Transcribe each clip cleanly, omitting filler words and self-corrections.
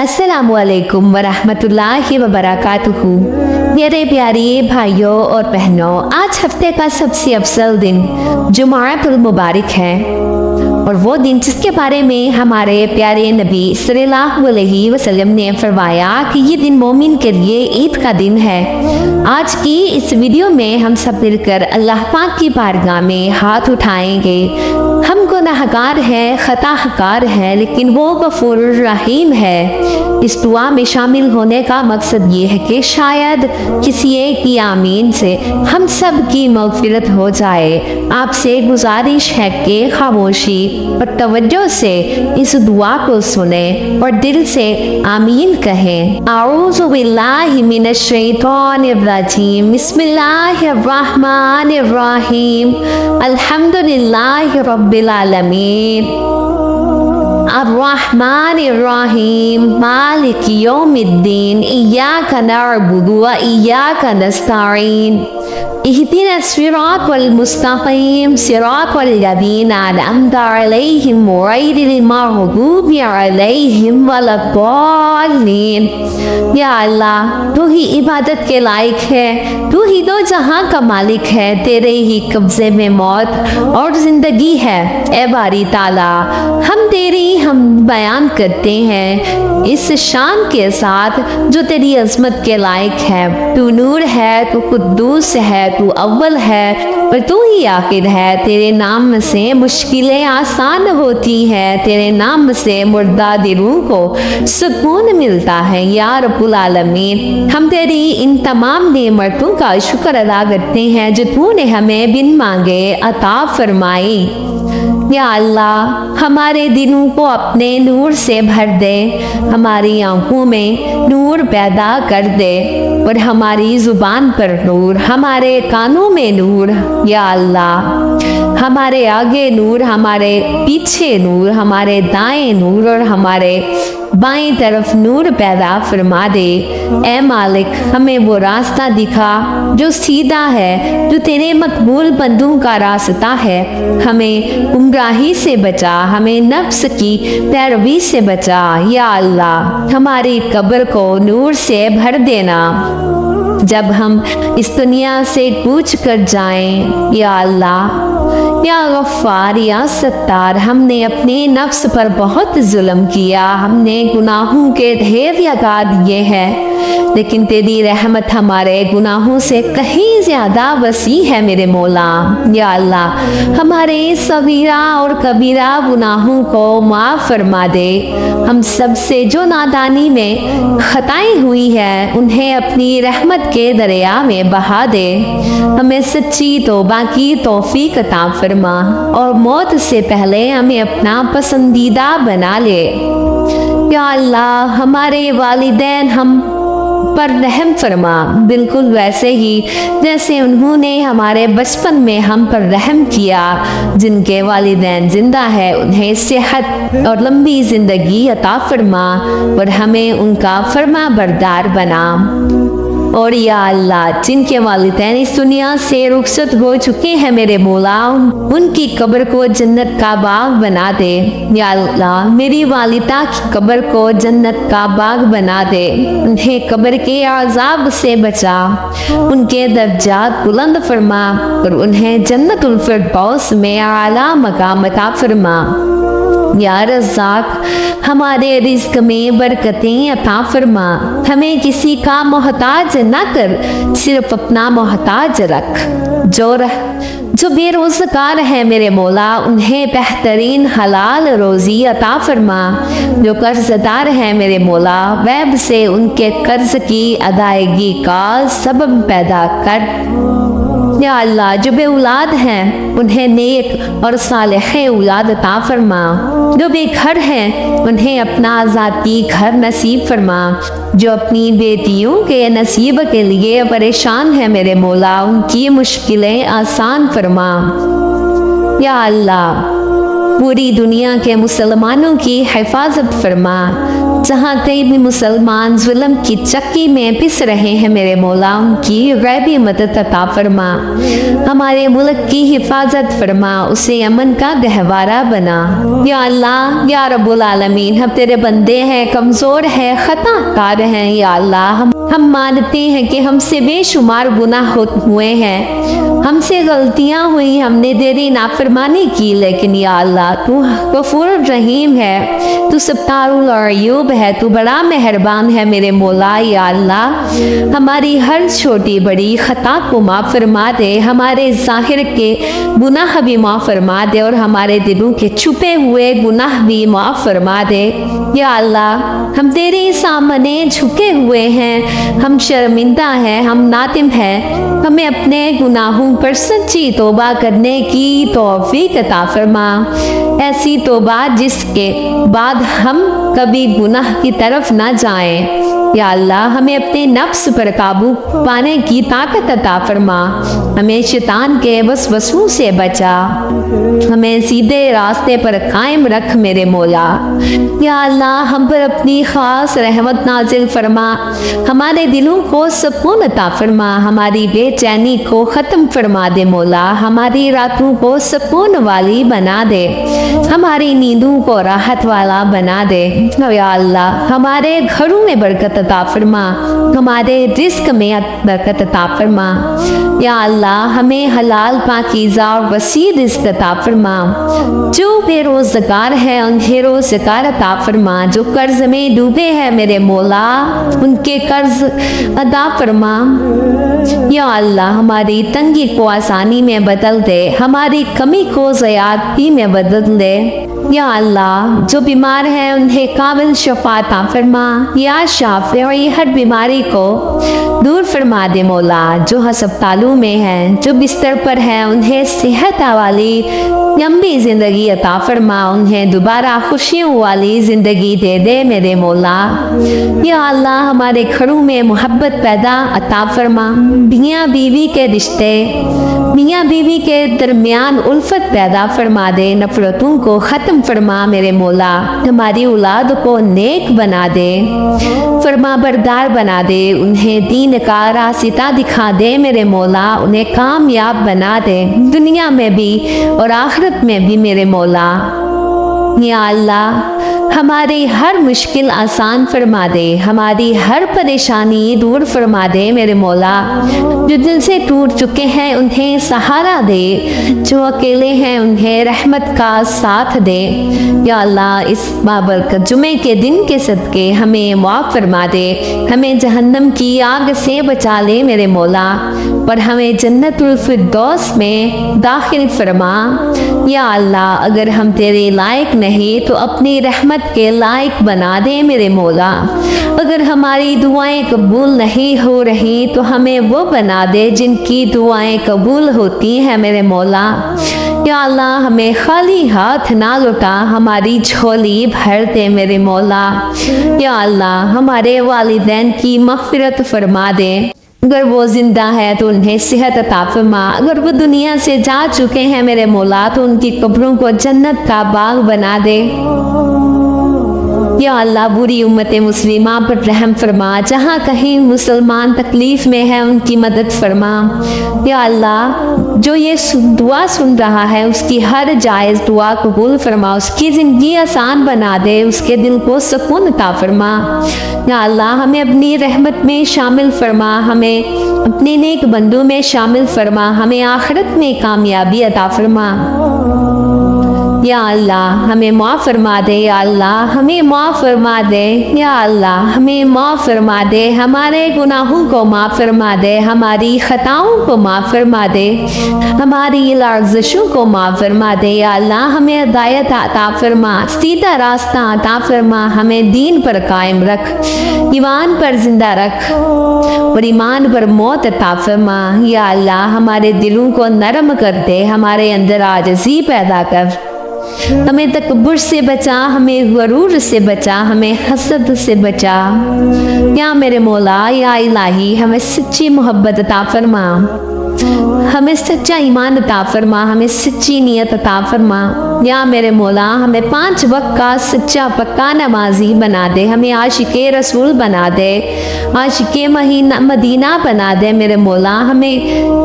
अस्सलामुअलैकुम वरहमतुल्लाहि वबरकातुहू। मेरे प्यारे भाइयों और बहनों, आज हफ्ते का सबसे अफजल दिन जुमाअतुल मुबारक है और वो दिन जिसके बारे में हमारे प्यारे नबी सल्लल्लाहु अलैहि वसल्लम ने फरमाया कि ये दिन मोमिन के लिए ईद का दिन है। आज की इस वीडियो में हम सब मिलकर अल्लाह पाक की बारगाह में हाथ उठाएंगे। हम गुनाहगार हैं, खताकार हैं, लेकिन वो गफूर रहीम है। इस दुआ में शामिल होने का मकसद ये है कि शायद किसी एक की आमीन से हम सब की मग़फ़िरत हो जाए। आपसे गुजारिश है कि खामोशी और तवज्जो से इस दुआ को सुने और दिल से आमीन कहें। आऊज़ु बिल्लाहि मिनश शैतानिर रजीम, बिस्मिल्लाहिर रहमानिर रहीम, अल्हम्दुलिल्लाहि रब्बिल आलमीन, अर्रहमानिर रहीम, मालिकि यौमिद्दीन, इय्याका नअबुदु व इय्याका नस्तईन, इहदिना सिरातल मुस्तकीम, सिरातल लज़ीना अनअमता अलैहिम गैरिल मग़दूबि अलैहिम वलद्दाल्लीन। या अल्लाह, तू ही इबादत के लायक है, तू ही दो जहां का मालिक है, तेरे ही कब्जे में मौत और जिंदगी है। ए बारी ताला, हम तेरी हम बयान करते हैं इस शान के साथ जो तेरी अज़मत के लायक है। तू नूर है, तू कुद्दूस है, तू अव्वल है पर तू ही आखिर है। तेरे नाम से मुश्किलें आसान होती हैं, तेरे नाम से मुर्दा दिलों को सुकून मिलता है। या रब्बुल आलमीन, हम तेरी इन तमाम नेमतों का शुक्र अदा करते हैं जो तूने हमें बिन मांगे अता फरमाई। या अल्लाह, हमारे दिलों को अपने नूर से भर दे, हमारी आंखों में नूर पैदा कर दे और हमारी जुबान पर नूर, हमारे कानों में नूर। या अल्लाह, हमारे आगे नूर, हमारे पीछे नूर, हमारे दाएं नूर और हमारे बाएं तरफ नूर पैदा फरमा दे। ए मालिक, हमें वो रास्ता दिखा जो सीधा है, जो तेरे मकबूल बंदों का रास्ता है। हमें गुमराही से बचा, हमें नफ्स की पैरवी से बचा। या अल्लाह, हमारी कब्र को नूर से भर देना जब हम इस दुनिया से कूच कर जाएं। या अल्लाह, या गफ्फार, या सत्तार, हमने अपने नफ्स पर बहुत जुल्म किया, हमने गुनाहों के ढेर लगा दिए हैं, लेकिन तेरी रहमत हमारे गुनाहों से कहीं ज़्यादा वसी है मेरे मौला। या अल्लाह, हमारे सगीरा और कबीरा गुनाहों को माफ़ फरमा दे। हम सब से जो नादानी में खताएं हुई है उन्हें अपनी रहमत के दरिया में बहा दे। हमें सच्ची तौबा की तौफीक अता फरमा और मौत से पहले हमें अपना पसंदीदा बना ले। या अल्लाह, हमारे वालिदैन हम पर रहम फरमा, बिल्कुल वैसे ही जैसे उन्होंने हमारे बचपन में हम पर रहम किया। जिनके वालिदैन जिंदा है उन्हें सेहत और लंबी ज़िंदगी अता फरमा और हमें उनका फरमा बरदार बना। और या अल्लाह, जिनके वालिदैन इस दुनिया से रुखसत हो चुके हैं मेरे मौला, उनकी कब्र को जन्नत का बाग बना दे। या अल्लाह, मेरी वालिदा की कब्र को जन्नत का बाग बना दे, उन्हें कब्र के आज़ाब से बचा, उनके दर्जात बुलंद फरमा और उन्हें जन्नतुल फिरदौस में आला मकाम अता फरमा। या रज़्ज़ाक, हमारे रिज़्क़ में बरकतें अता फरमा, हमें किसी का मोहताज न कर, सिर्फ अपना मोहताज रख। जो बेरोज़गार है मेरे मौला, उन्हें बेहतरीन हलाल रोज़ी अता फरमा। जो कर्ज़दार है मेरे मौला, वैब से उनके कर्ज़ की अदायगी का सबब पैदा कर। या अल्लाह, जो बे औलाद हैं उन्हें नेक और सालेह औलाद अता फरमा। जो बेघर हैं उन्हें अपना ज़ाती घर नसीब फरमा। जो अपनी बेटियों के नसीब के लिए परेशान है मेरे मौला, उनकी मुश्किलें आसान फरमा। या अल्लाह, पूरी दुनिया के मुसलमानों की हिफाजत फरमा। जहाँ कई भी मुसलमान जुल्म की चक्की में पिस रहे हैं मेरे मौला, उनकी गैबी मदद अता फरमा। हमारे मुल्क की हिफाजत फरमा, उसे अमन का गहवारा बना। या अल्लाह या रब्बुल आलमीन, हम तेरे बंदे हैं, कमज़ोर हैं, खताकार हैं। या अल्लाह हम मानते हैं कि हमसे बेशुमार गुनाह हुए हैं, हमसे गलतियां हुई, हमने तेरी नाफरमानी की, लेकिन या अल्लाह तू गफूर रहीम है, तू सत्तारुल अयूब है, तू बड़ा मेहरबान है मेरे मौला। या अल्लाह हमारी हर छोटी बड़ी खता को माफ़ फरमा दे, हमारे ज़ाहिर के गुनाह भी माफ़ फरमा दे और हमारे दिलों के छुपे हुए गुनाह भी माफ़ फरमा दे। या अल्लाह हम तेरे सामने झुके हुए हैं, हम शर्मिंदा हैं, हम नातिम हैं, हमें अपने गुनाहों पर सच्ची तौबा करने की तौफीक अता फरमा, ऐसी तौबा जिसके बाद हम कभी गुनाह की तरफ ना जाएं। या अल्लाह हमें अपने नफ्स पर काबू पाने की ताकत अता फरमा, हमें शैतान के वसवसों से बचा, हमें सीधे रास्ते पर कायम रख मेरे मौला। या अल्लाह हम पर अपनी खास रहमत नाजिल फरमा, हमारे दिलों को सुकून अता फरमा, हमारी बेचैनी को ख़त्म फरमा दे मौला, हमारी रातों को सुकून वाली बना दे, हमारी नींदों को राहत वाला बना दे। या अल्लाह हमारे घरों में बरकत अता फरमा, हमारे रिस्क में बरकत अता फरमा। या अल्लाह हमें हलाल पाकीज़ा और वसी रिस्क अता फरमा, जो बेरोज़गार है उन्हें रोज़गार अता फरमा, जो कर्ज में डूबे हैं मेरे मौला उनके कर्ज अदा फरमा। या अल्लाह हमारी तंगी को आसानी में बदल दे, हमारी कमी को ज़्यादती में बदल दे। या अल्लाह जो बीमार हैं उन्हें काबिल शफा अता फरमा, या शाफ़ी हर बीमारी को दूर फरमा दे मौला, जो हस्पतालों में हैं, जो बिस्तर पर हैं, उन्हें सेहत वाली लंबी ज़िंदगी अता फरमा, उन्हें दोबारा खुशियों वाली ज़िंदगी दे दे मेरे मौला। या अल्लाह हमारे घरों में मोहब्बत पैदा अता फरमा, मियाँ बीवी के रिश्ते, मियाँ बीवी के दरमियान उल्फत पैदा फरमा दे, नफरतों को ख़त्म फरमा मेरे मौला, हमारी औलाद को नेक बना दे, फरमा बरदार बना दे, उन्हें दीन का रास्ता दिखा दे मेरे मौला, उन्हें कामयाब बना दे दुनिया में भी और आखिरत में भी मेरे मौला। या अल्लाह हमारी हर मुश्किल आसान फरमा दे, हमारी हर परेशानी दूर फरमा दे मेरे मौला, जो दिल से टूट चुके हैं उन्हें सहारा दे, जो अकेले हैं उन्हें रहमत का साथ दे। या अल्लाह इस बाबरकत जुमे के दिन के सदके हमें माफ़ फरमा दे, हमें जहन्नम की आग से बचा ले मेरे मौला, पर हमें जन्नतुल फिरदौस में दाखिल फरमा। या अल्लाह अगर हम तेरे लायक नहीं तो अपनी रहमत के लायक बना दे मेरे मौला, अगर हमारी दुआएं कबूल नहीं हो रही तो हमें वो बना दे जिनकी दुआएं कबूल होती हैं मेरे मौला। या अल्लाह हमें खाली हाथ ना लौटा, हमारी झोली भर दे मेरे मौला। या अल्लाह हमारे वालिदैन की मग़फ़िरत फरमा दे, अगर वो जिंदा है तो उन्हें सेहत अता फरमा, अगर वो दुनिया से जा चुके हैं मेरे मौला तो उनकी कब्रों को जन्नत का बाग बना दे। या अल्लाह बुरी उम्मत मुस्लिमा पर रहम फरमा, जहाँ कहीं मुसलमान तकलीफ़ में है उनकी मदद फरमा। या अल्लाह जो ये दुआ सुन रहा है उसकी हर जायज़ दुआ कबूल फरमा, उसकी ज़िंदगी आसान बना दे, उसके दिल को सुकून अता फरमा। या अल्लाह हमें अपनी रहमत में शामिल फरमा, हमें अपने नेक बंदों में शामिल फरमा, हमें आखिरत में कामयाबी अता फरमा। या अल्लाह हमें माफ़ फरमा दे, या अल्लाह हमें माफ़ फरमा दे, या अल्लाह हमें माफ़ फरमा दे, हमारे गुनाहों को माफ़ फरमा दे, हमारी ख़ताओं को माफ़ फरमा दे, हमारी लर्ज़िशों को माफ़ फरमा दे। या अल्लाह हमें हिदायत अता फरमा, सीधा रास्ता अता फरमा, हमें दीन पर कायम रख, ईमान पर जिंदा रख और ईमान पर मौत अता फरमा। या अल्लाह हमारे दिलों को नरम कर दे, हमारे अंदर आजिज़ी पैदा कर, हमें तकब्बुर से बचा, हमें गरूर से बचा, हमें हसद से बचा। या मेरे मौला या इलाही हमें सच्ची मोहब्बत अता फरमा, ہمیں سچا ایمان عطا فرما، ہمیں سچی نیت عطا فرما۔ یا میرے مولا ہمیں 5 وقت کا سچا پکا نمازی بنا دے، ہمیں عاشق رسول بنا دے، عاشق مدینہ بنا دے میرے مولا، ہمیں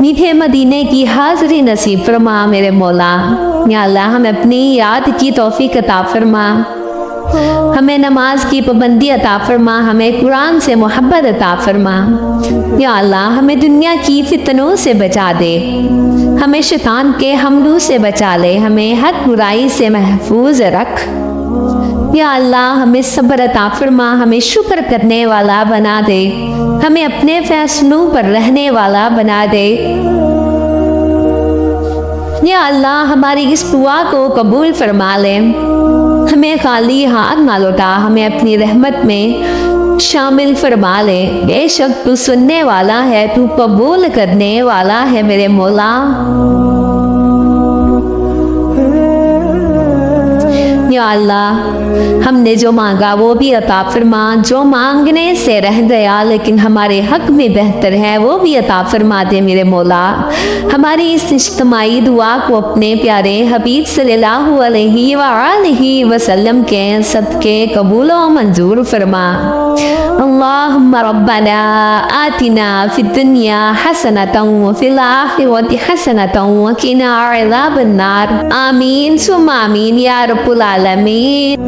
میٹھے مدینے کی حاضری نصیب فرما میرے مولا۔ یا اللہ ہمیں اپنی یاد کی توفیق عطا فرما، ہمیں نماز کی پابندی عطا فرما، ہمیں قرآن سے محبت عطا فرما۔ یا اللہ ہمیں دنیا کی فتنوں سے بچا دے، ہمیں شیطان کے حملوں سے بچا لے، ہمیں ہر برائی سے محفوظ رکھ۔ یا اللہ ہمیں صبر عطا فرما، ہمیں شکر کرنے والا بنا دے، ہمیں اپنے فیصلوں پر رہنے والا بنا دے۔ یا اللہ ہماری اس دعا کو قبول فرما لے، ہمیں خالی ہاتھ نہ لوٹا، ہمیں اپنی رحمت میں شامل فرما لے۔ بے شک تو سننے والا ہے، تو قبول کرنے والا ہے میرے مولا۔ یا اللہ ہم نے جو مانگا وہ بھی عطا فرما، جو مانگنے سے رہ گیا لیکن ہمارے حق میں بہتر ہے وہ بھی عطا فرما دے میرے مولا۔ ہماری اس اجتماعی دعا کو اپنے پیارے حبیب صلی اللہ علیہ وآلہ وسلم کے صدقے قبول و منظور فرما۔ اللہم ربنا آتنا فی الدنیا حسنة وفی الآخرة حسنة وقنا عذاب النار۔ آمین ثم آمین یا رب العالمین۔